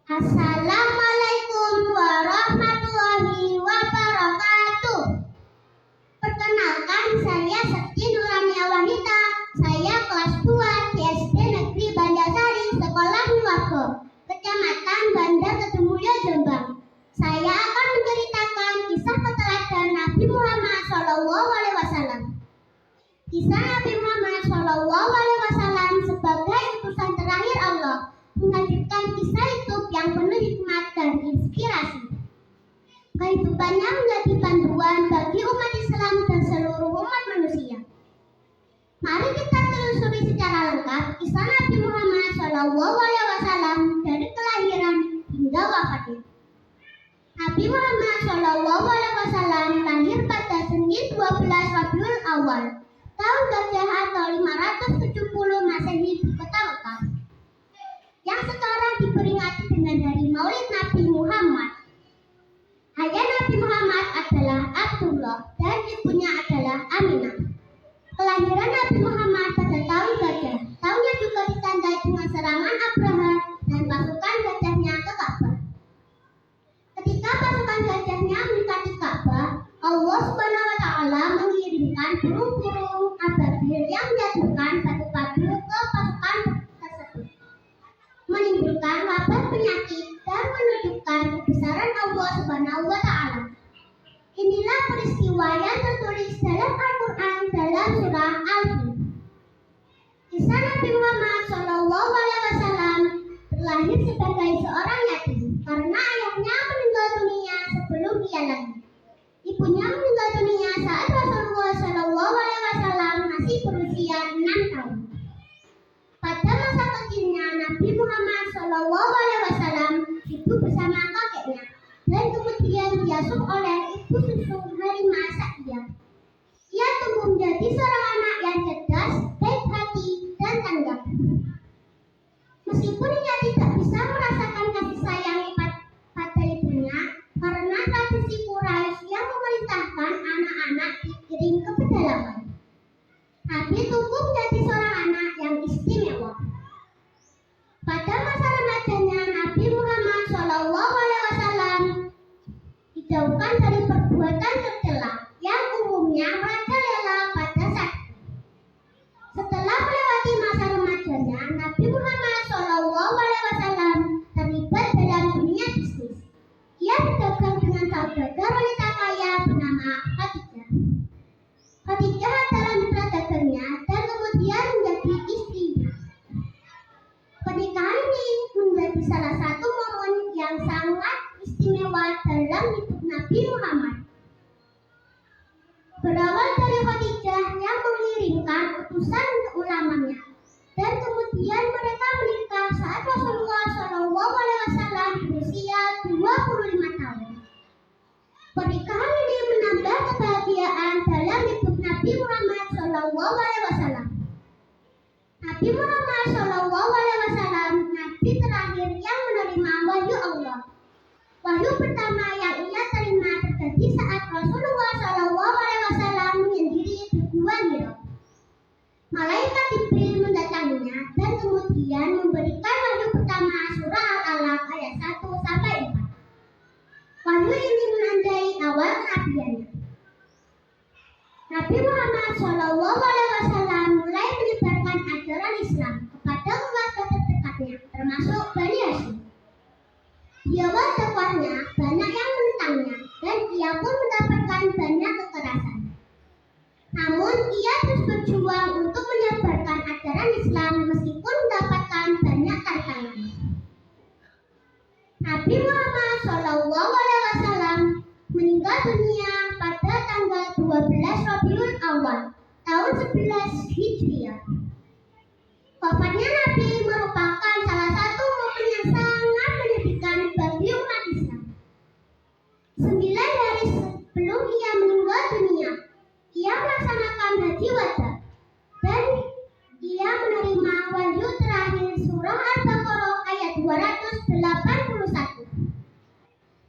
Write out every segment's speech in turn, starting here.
Assalamualaikum warahmatullahi wabarakatuh. Perkenalkan, saya Sakti Nurania Wahida. Saya kelas 2 di SD Negeri Banjarsari, Sekolah Nuwarto, Kecamatan Banda Kedungmulyo, Jombang. Saya akan menceritakan kisah keteladan Nabi Muhammad SAW. Kisah Nabi Muhammad SAW sebagai utusan terakhir Allah menghadirkan kisah hidup yang penuh hikmat dan inspirasi. Kehidupannya menjadi panduan bagi umat Islam dan seluruh umat manusia. Mari kita telusuri secara lengkap kisah Nabi Muhammad SAW dari kelahiran hingga wafatnya. Nabi Muhammad SAW lahir pada Senin 12 Rabiul Awal tahun Gajah atau 570 Masehi di kota Mekah, yang sekarang diperingati dengan hari Maulid Nabi Muhammad. Ayah Nabi Muhammad adalah Abdullah dan ibunya adalah Aminah. Kelahiran Nabi Muhammad pada tahun Gajah. Tahunnya juga ditandai dengan serangan Abraha dan pasukan gajahnya ke Ka'bah. Ketika pasukan gajahnya mendekati Ka'bah, Allah Subhanahu wa Ta'ala mengirimkan burung-burung ababil yang menjatuhkan batu-batu ke pasukan tersebut, menimbulkan wabah penyakit dan menunjukkan kebesaran Allah Subhanahu wa Ta'ala. Inilah peristiwa yang tertulis dalam Al-Quran dalam surah Al-Fil. Kisah Nabi Muhammad SAW terlahir sebagai seorang yatim karena ayahnya meninggal dunia sebelum ia lahir. Ibunya meninggal dunia saat Rasulullah SAW masih berusia 6 tahun. Pada masa kecilnya Nabi Muhammad SAW hidup bersama kakeknya dan kemudian diasuh oleh ibu susu Halimah Sa'diyah. Ia tumbuh menjadi seorang anak yang cerdas, baik hati, dan tanggap. Meskipun ia tidak bisa merasakan kasih sayang pada ibunya karena tradisi Quraisy yang memerintahkan anak-anak dikirim ke pedalaman, Nabi tumbuh menjadi seorang anak yang istimewa. Pada masa remajanya Nabi Muhammad SAW dijauhkan dari perbuatan tercela yang umumnya merajalela pada saat itu. Setelah melewati masa remajanya, Nabi Muhammad SAW terlibat dalam dunia bisnis. Ia berdagang dengan saudagar wanita kaya bernama Khadijah. Khadijah adalah mitra dagangnya dan kemudian menjadi istrinya. Pernikahan ini menjadi salah satu momen yang sangat istimewa dalam hidup Nabi Muhammad. Berawal dari Khadijah yang mengirimkan utusan untuk ulamanya, dan kemudian mereka menikah saat Rasulullah SAW berusia 25 tahun. Pernikahan ini menambah kebahagiaan dalam hidup Nabi Muhammad SAW. Nabi Muhammad SAW Nabi terakhir yang menerima wahyu Allah. Wahyu pertama yang ia terima terjadi saat Rasulullah SAW menyendiri di Gua Hira. Malaikat Jibril mendatanginya dan kemudian memberikan wahyu pertama surah Al-Alaq ayat 1-4. Wahyu ini menandai awal kenabiannya. Nabi Muhammad SAW mulai menyebarkan ajaran Islam kepada keluarga terdekatnya, termasuk Bani Hashim. Di awal dakwahnya, banyak yang menentangnya dan ia pun mendapatkan banyak kekerasan. Namun, ia terus berjuang untuk menyebarkan ajaran Islam meskipun mendapatkan banyak tantangan. Nabi Muhammad SAW meninggal dunia pada tanggal 12 Rabiul Awal tahun 11 Hijriah. Wafatnya Nabi merupakan salah satu momen yang sangat menyedihkan bagi umat Islam. 9 hari sebelum ia meninggal dunia, ia melaksanakan haji wada dan ia menerima wahyu terakhir surah Al-Baqarah ayat 281.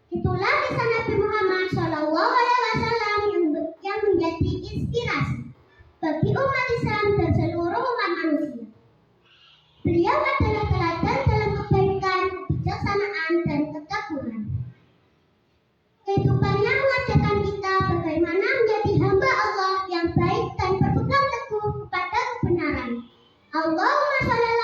Itulah kisah Nabi Muhammad SAW yang menjadi inspirasi bagi umat Islam dan seluruh umat manusia. Beliau adalah teladan dalam kebaikan, kebijaksanaan, Allahumma sholli